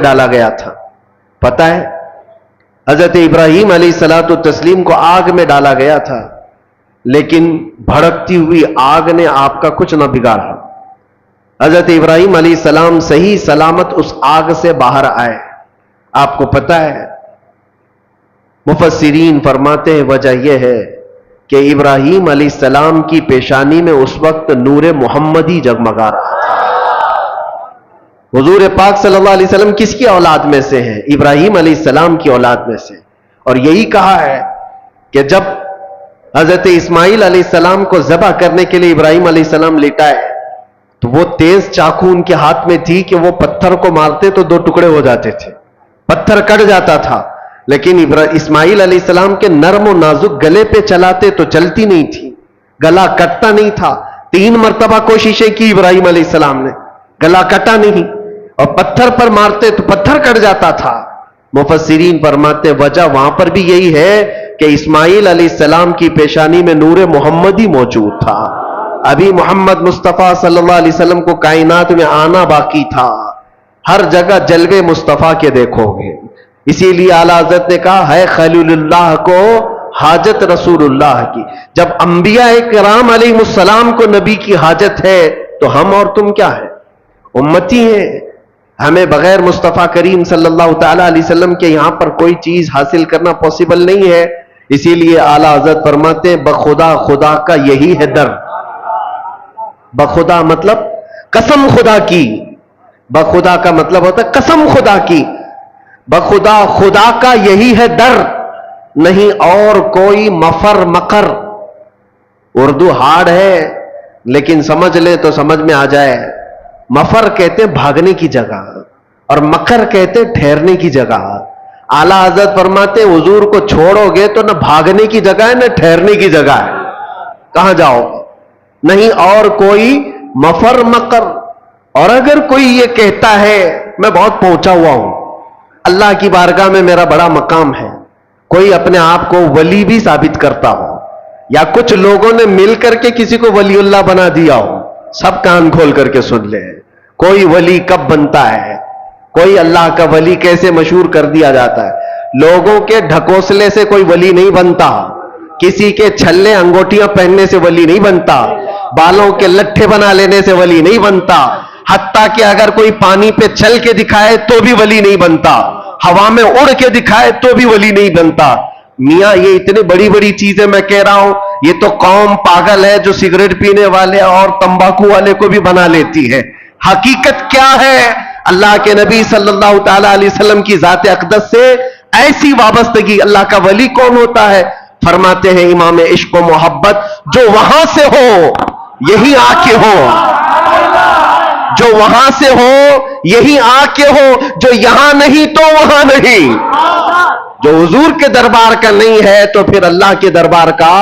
ڈالا گیا تھا. پتہ ہے حضرت ابراہیم علیہ الصلوۃ والتسلیم کو آگ میں ڈالا گیا تھا، لیکن بھڑکتی ہوئی آگ نے آپ کا کچھ نہ بگاڑا. حضرت ابراہیم علیہ السلام صحیح سلامت اس آگ سے باہر آئے. آپ کو پتہ ہے مفسرین فرماتے ہیں وجہ یہ ہے کہ ابراہیم علیہ السلام کی پیشانی میں اس وقت نور محمدی جگمگا رہا تھا. حضور پاک صلی اللہ علیہ وسلم کس کی اولاد میں سے ہیں؟ ابراہیم علیہ السلام کی اولاد میں سے. اور یہی کہا ہے کہ جب حضرت اسماعیل علیہ السلام کو ذبح کرنے کے لیے ابراہیم علیہ السلام لٹائے تو وہ تیز چاقو ان کے ہاتھ میں تھی کہ وہ پتھر کو مارتے تو 2 ٹکڑے ہو جاتے تھے، پتھر کٹ جاتا تھا. لیکن اسماعیل علیہ السلام کے نرم و نازک گلے پہ چلاتے تو چلتی نہیں تھی، گلا کٹتا نہیں تھا. 3 مرتبہ کوششیں کی ابراہیم علیہ السلام نے، گلا کٹا نہیں. اور پتھر پر مارتے تو پتھر کٹ جاتا تھا. مفسرین فرماتے وجہ وہاں پر بھی یہی ہے کہ اسماعیل علیہ السلام کی پیشانی میں نور محمدی موجود تھا. ابھی محمد مصطفیٰ صلی اللہ علیہ وسلم کو کائنات میں آنا باقی تھا. ہر جگہ جلوے مصطفیٰ کے دیکھو گے. اسی لیے اعلیٰ حضرت نے کہا ہے خلیل اللہ کو حاجت رسول اللہ کی. جب انبیاء کرام علیہ السلام کو نبی کی حاجت ہے تو ہم اور تم کیا ہے؟ امتی ہیں. ہمیں بغیر مصطفیٰ کریم صلی اللہ تعالی علیہ وسلم کے یہاں پر کوئی چیز حاصل کرنا پاسبل نہیں ہے. اسی لیے اعلیٰ حضرت فرماتے ہیں بخدا خدا کا یہی ہے در. بخدا مطلب قسم خدا کی، بخدا کا مطلب ہوتا ہے قسم خدا کی. بخدا خدا کا یہی ہے در، نہیں اور کوئی مفر مکر. اردو ہارڈ ہے لیکن سمجھ لے تو سمجھ میں آ جائے. مفر کہتے ہیں بھاگنے کی جگہ اور مکر کہتے ہیں ٹھہرنے کی جگہ. اعلیٰ حضرت فرماتے ہیں حضور کو چھوڑو گے تو نہ بھاگنے کی جگہ ہے نہ ٹھہرنے کی جگہ ہے. کہاں جاؤ گے؟ نہیں اور کوئی مفر مکر. اور اگر کوئی یہ کہتا ہے میں بہت پہنچا ہوا ہوں، اللہ کی بارگاہ میں میرا بڑا مقام ہے، کوئی اپنے آپ کو ولی بھی ثابت کرتا ہو یا کچھ لوگوں نے مل کر کے کسی کو ولی اللہ بنا دیا ہو، سب کان کھول کر کے سن لے. کوئی ولی کب بنتا ہے، کوئی اللہ کا ولی کیسے مشہور کر دیا جاتا ہے. لوگوں کے ڈھکوسلے سے کوئی ولی نہیں بنتا، کسی کے چھلے انگوٹیاں پہننے سے ولی نہیں بنتا، بالوں کے لٹھے بنا لینے سے ولی نہیں بنتا، حتیٰ کہ اگر کوئی پانی پہ چل کے دکھائے تو بھی ولی نہیں بنتا، ہوا میں اڑ کے دکھائے تو بھی ولی نہیں بنتا. میاں یہ اتنی بڑی بڑی چیزیں میں کہہ رہا ہوں، یہ تو قوم پاگل ہے جو سگریٹ پینے والے اور تمباکو والے کو بھی بنا لیتی ہے. حقیقت کیا ہے؟ اللہ کے نبی صلی اللہ تعالی علیہ وسلم کی ذات اقدس سے ایسی وابستگی. اللہ کا ولی کون ہوتا ہے؟ فرماتے ہیں امام عشق و محبت جو وہاں سے ہو یہی آ کے ہو، جو وہاں سے ہو یہی آ کے ہو، جو یہاں نہیں تو وہاں نہیں. جو حضور کے دربار کا نہیں ہے تو پھر اللہ کے دربار کا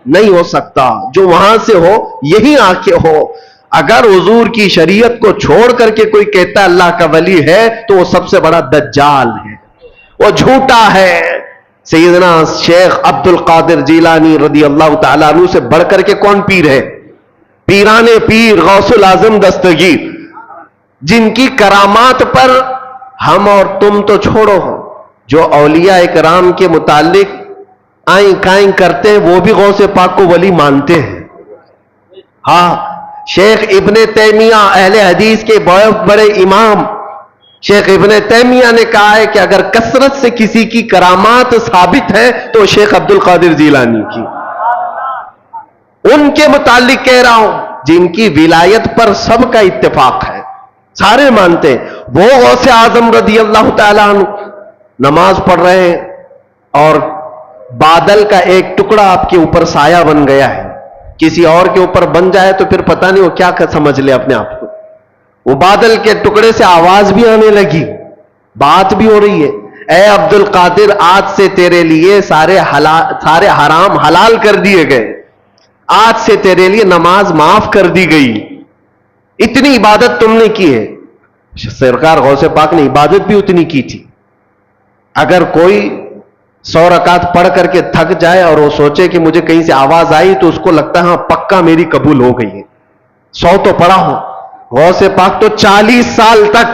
نہیں ہو سکتا. جو وہاں سے ہو یہی آ کے ہو. اگر حضور کی شریعت کو چھوڑ کر کے کوئی کہتا ہے اللہ کا ولی ہے تو وہ سب سے بڑا دجال ہے، وہ جھوٹا ہے. سیدنا شیخ عبد القادر جیلانی رضی اللہ تعالیٰ عنہ سے بڑھ کر کے کون پیر ہے؟ پیران پیر غوث العظم دستگیر، جن کی کرامات پر ہم اور تم تو چھوڑو، جو اولیاء اکرام کے متعلق آئیں کائیں کرتے ہیں وہ بھی غوث پاک کو ولی مانتے ہیں. ہاں، شیخ ابن تیمیہ اہل حدیث کے بہت بڑے امام شیخ ابن تیمیہ نے کہا ہے کہ اگر کثرت سے کسی کی کرامات ثابت ہے تو شیخ عبد القادر جیلانی کی. ان کے متعلق کہہ رہا ہوں جن کی ولایت پر سب کا اتفاق ہے، سارے مانتے ہیں. وہ غوث اعظم رضی اللہ تعالیٰ عنہ نماز پڑھ رہے ہیں اور بادل کا ایک ٹکڑا آپ کے اوپر سایہ بن گیا ہے. کسی اور کے اوپر بن جائے تو پھر پتہ نہیں وہ کیا سمجھ لے اپنے آپ کو. وہ بادل کے ٹکڑے سے آواز بھی آنے لگی، بات بھی ہو رہی ہے. اے عبد القادر، آج سے تیرے لیے سارے حرام حلال کر دیے گئے، آج سے تیرے لیے نماز معاف کر دی گئی. اتنی عبادت تم نے کی ہے. سرکار غوث پاک نے عبادت بھی اتنی کی تھی. اگر کوئی 100 رکعت پڑھ کر کے تھک جائے اور وہ سوچے کہ مجھے کہیں سے آواز آئی تو اس کو لگتا ہے ہاں پکا میری قبول ہو گئی ہے. 100 تو پڑھا ہو. غوث پاک تو 40 سال تک